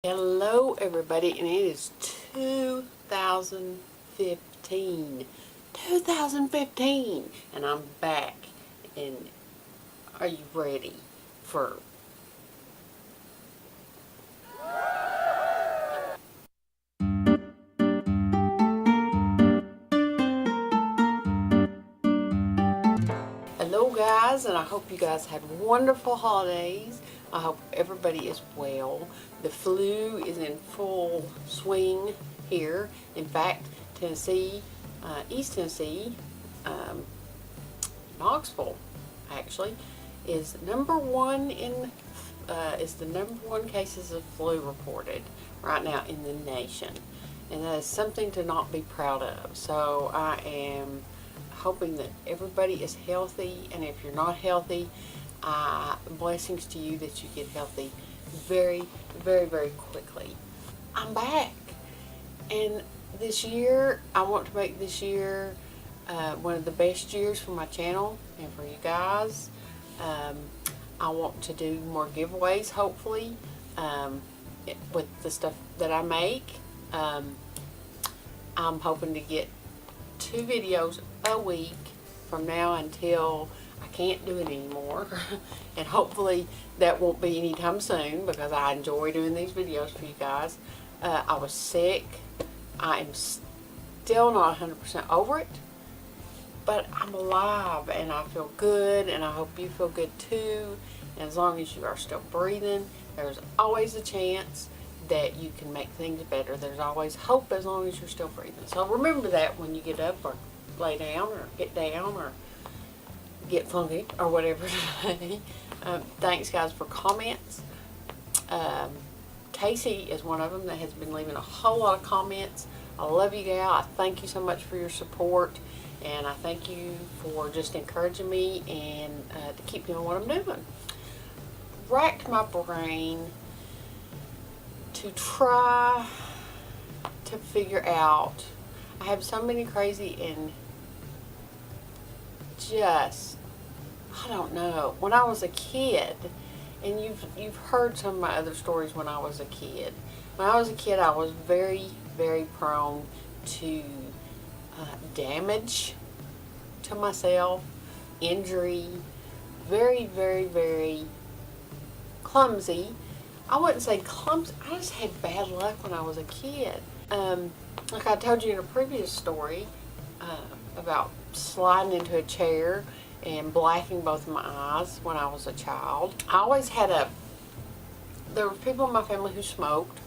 Hello everybody, and it is 2015. 2015, and I'm back. And are you ready for Hello guys, and I hope you guys had wonderful holidays. I hope everybody is well. The flu is in full swing here. In fact, Tennessee, East Tennessee, Knoxville, actually, is number one is the number one cases of flu reported right now in the nation, and that is something to not be proud of. So I am hoping that everybody is healthy, and if you're not healthy, blessings to you that you get healthy very, very, very quickly. I'm back, and this year, I want to make this year one of the best years for my channel and for you guys. I want to do more giveaways, hopefully, with the stuff that I make. I'm hoping to get 2 videos a week from now until I can't do it anymore. And hopefully that won't be anytime soon, because I enjoy doing these videos for you guys. I was sick. I am still not 100% over it, but I'm alive and I feel good, and I hope you feel good too. And as long as you are still breathing, there's always a chance that you can make things better. There's always hope as long as you're still breathing. So remember that when you get up or lay down or get down or get funky or whatever today. Thanks guys for comments. Casey is one of them that has been leaving a whole lot of comments. I love you, gal. I thank you so much for your support, and I thank you for just encouraging me and to keep doing what I'm doing. Racked my brain to try to figure out. I have so many crazy and just, I don't know. When I was a kid, and you've heard some of my other stories when I was a kid. When I was a kid, I was very, very prone to damage to myself, injury, very, very, very clumsy. I wouldn't say clumsy, I just had bad luck when I was a kid. Like I told you in a previous story about sliding into a chair and blacking both of my eyes when I was a child. There were people in my family who smoked.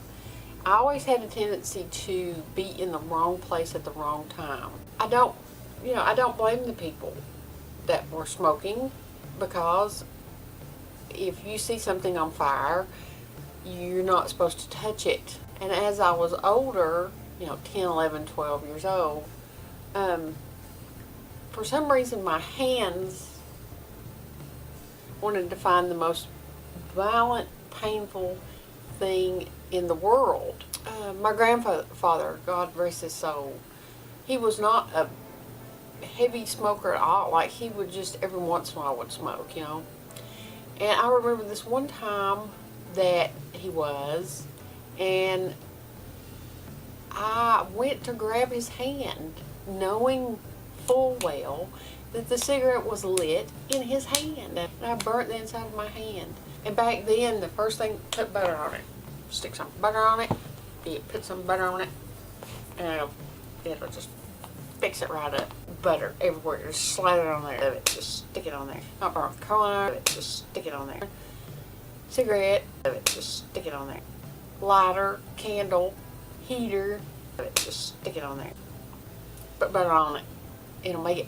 I always had a tendency to be in the wrong place at the wrong time. I don't blame the people that were smoking, because if you see something on fire, you're not supposed to touch it. And as I was older, 10, 11, 12 years old, for some reason my hands wanted to find the most violent, painful thing in the world. My grandfather, God rest his soul, he was not a heavy smoker at all. Like, he would just every once in a while would smoke, And I remember this one time that he was, and I went to grab his hand, knowing full well that the cigarette was lit in his hand, and I burnt the inside of my hand. And back then, the first thing, put butter on it. Stick some butter on it. You put some butter on it, and it'll just fix it right up. Butter everywhere. Just slide it on there. Just stick it on there. Not burnt corn. Just stick it on there. Cigarette. Just stick it on there. Lighter, candle, heater. Just stick it on there. Put butter on it. It'll make it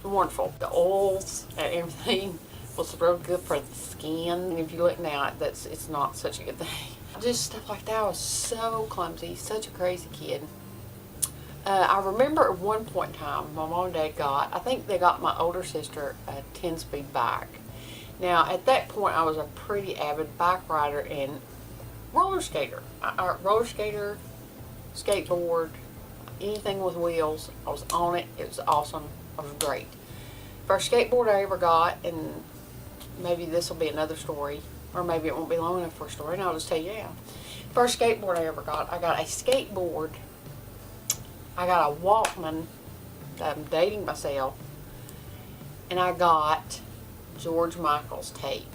wonderful. The oils and everything was real good for the skin. And if you look now, it's not such a good thing. Just stuff like that. I was so clumsy, such a crazy kid. I remember at one point in time, my mom and dad I think they got my older sister a 10-speed bike. Now, at that point, I was a pretty avid bike rider and roller skater. Skateboard, anything with wheels. I was on it. It was awesome. It was great. First skateboard I ever got, and maybe this will be another story, or maybe it won't be long enough for a story, and I'll just tell you now. First skateboard I ever got. I got a skateboard. I got a Walkman. I'm dating myself. And I got George Michael's tape.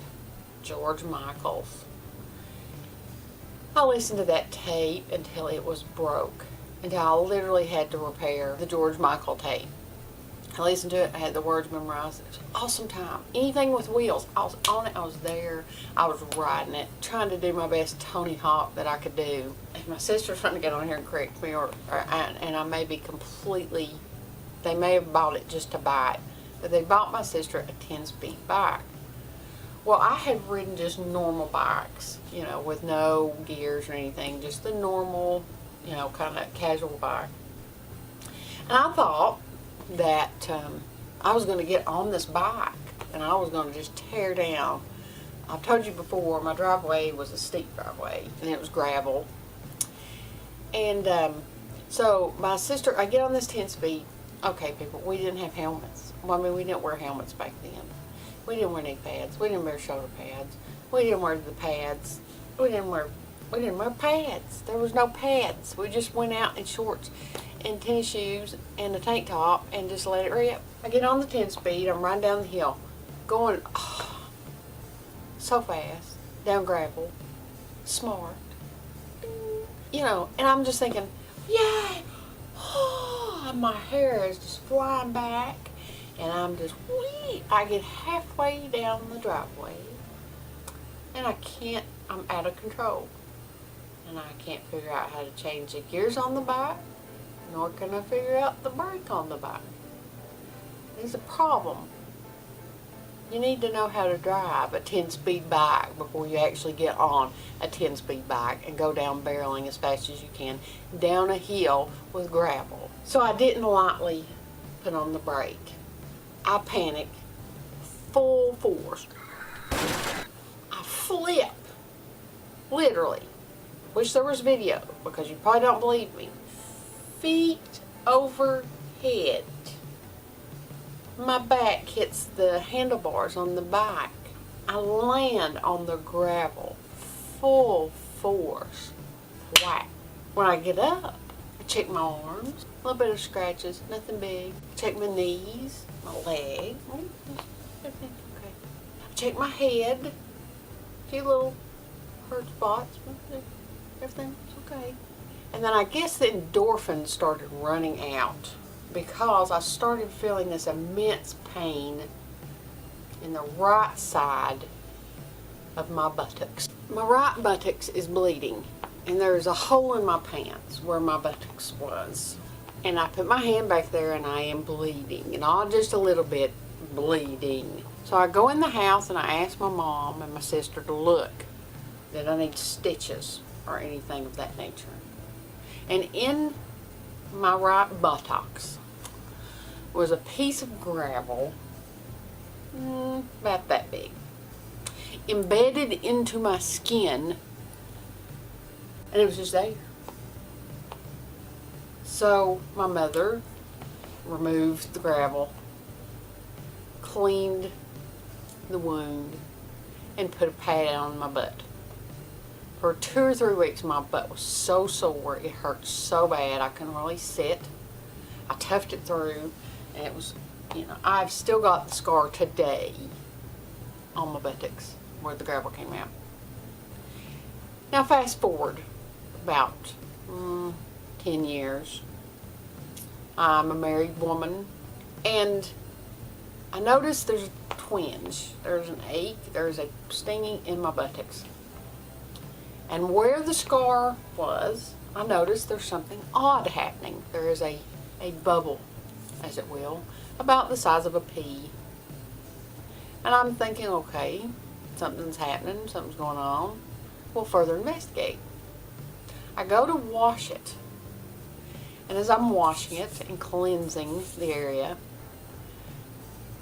George Michael's. I listened to that tape until it was broke. Until I literally had to repair the George Michael tape. I listened to it. I had the words memorized. It was an awesome time. Anything with wheels, I was on it. I was there. I was riding it, trying to do my best Tony Hawk that I could do. And my sister's trying to get on here and correct me, and I may be completely. They may have bought it just to buy it, but they bought my sister a 10-speed bike. Well, I had ridden just normal bikes, you know, with no gears or anything, just the normal, you know, kind of casual bike. And I thought that I was going to get on this bike and I was going to just tear down. I've told you before, my driveway was a steep driveway and it was gravel. And so my sister, I get on this 10-speed. Okay, people, we didn't have helmets. Well, I mean, we didn't wear helmets back then. We didn't wear knee pads. We didn't wear shoulder pads. We didn't wear the pads. We didn't wear pads. There was no pads. We just went out in shorts and tennis shoes and a tank top and just let it rip. I get on the 10-speed. I'm riding down the hill, going so fast, down gravel, smart, you know. And I'm just thinking, yay! My hair is just flying back. And I'm just, whee! I get halfway down the driveway, and I'm out of control. And I can't figure out how to change the gears on the bike, nor can I figure out the brake on the bike. There's a problem. You need to know how to drive a 10-speed bike before you actually get on a 10-speed bike and go down barreling as fast as you can down a hill with gravel. So I didn't lightly put on the brake. I panic, full force. I flip, literally. Wish there was video because you probably don't believe me. Feet over head. My back hits the handlebars on the bike. I land on the gravel, full force. Whack. When I get up, I check my arms, a little bit of scratches, nothing big. Check my knees, my leg, everything okay. I check my head, a few little hurt spots, everything's okay. And then I guess the endorphins started running out because I started feeling this immense pain in the right side of my buttocks. My right buttocks is bleeding, and there's a hole in my pants where my buttocks was. And I put my hand back there and I am bleeding, and all just a little bit bleeding. So I go in the house and I ask my mom and my sister to look that I need stitches or anything of that nature. And in my right buttocks was a piece of gravel about that big, embedded into my skin, and it was just there. So my mother removed the gravel, cleaned the wound, and put a pad on my butt. For 2 or 3 weeks, my butt was so sore, it hurt so bad, I couldn't really sit. I toughed it through, and it was, you know, I've still got the scar today on my buttocks where the gravel came out. Now fast forward about 10 years. I'm a married woman, and I noticed there's a twinge. There's an ache, there's a stinging in my buttocks. And where the scar was, I noticed there's something odd happening. There is a bubble, as it will, about the size of a pea. And I'm thinking, okay, something's happening, something's going on. We'll further investigate. I go to wash it. And as I'm washing it and cleansing the area,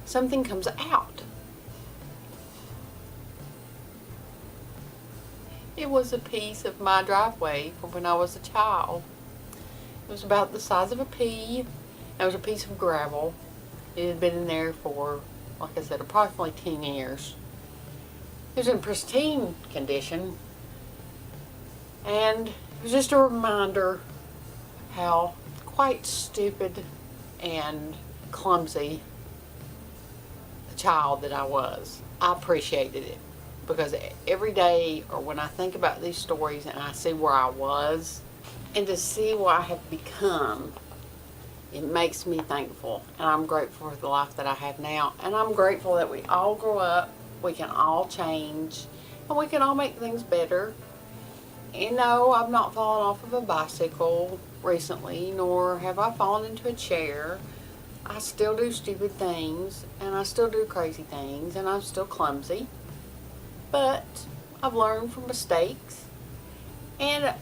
something comes out. It was a piece of my driveway from when I was a child. It was about the size of a pea. It was a piece of gravel. It had been in there for, like I said, approximately 10 years. It was in pristine condition. And it was just a reminder how quite stupid and clumsy a child that I was. I appreciated it because every day, or when I think about these stories and I see where I was and to see what I have become, it makes me thankful, and I'm grateful for the life that I have now. And I'm grateful that we all grow up, we can all change, and we can all make things better. And no, I've not fallen off of a bicycle recently, nor have I fallen into a chair. I still do stupid things, and I still do crazy things, and I'm still clumsy. But I've learned from mistakes, and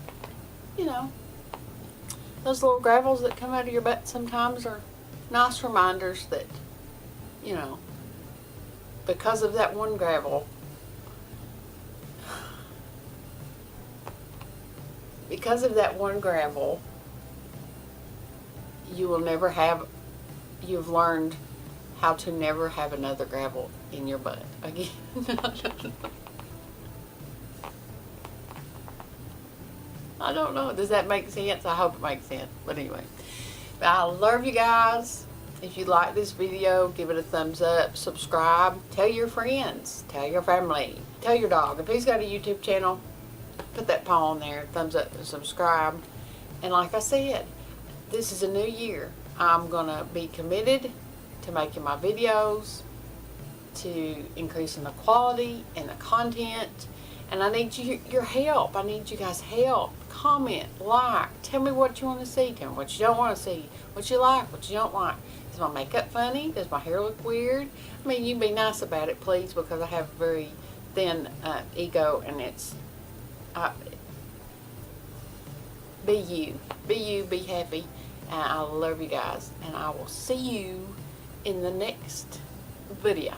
those little gravels that come out of your butt sometimes are nice reminders that, because of that one gravel, you've learned how to never have another gravel in your butt again. I don't know. Does that make sense? I hope it makes sense. But anyway, I love you guys. If you like this video, give it a thumbs up, subscribe, tell your friends, tell your family, tell your dog. If he's got a YouTube channel, put that paw on there, thumbs up and subscribe. And like I said, this is a new year. I'm going to be committed to making my videos, to increasing the quality and the content. And I need your help. I need you guys' help. Comment, like, tell me what you want to see, tell me what you don't want to see, what you like, what you don't like. Is my makeup funny? Does my hair look weird? I mean, you can be nice about it, please, because I have a very thin ego, and it's, be you, be happy. And I love you guys, and I will see you in the next video.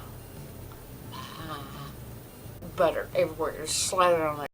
Butter everywhere, just slide it on there.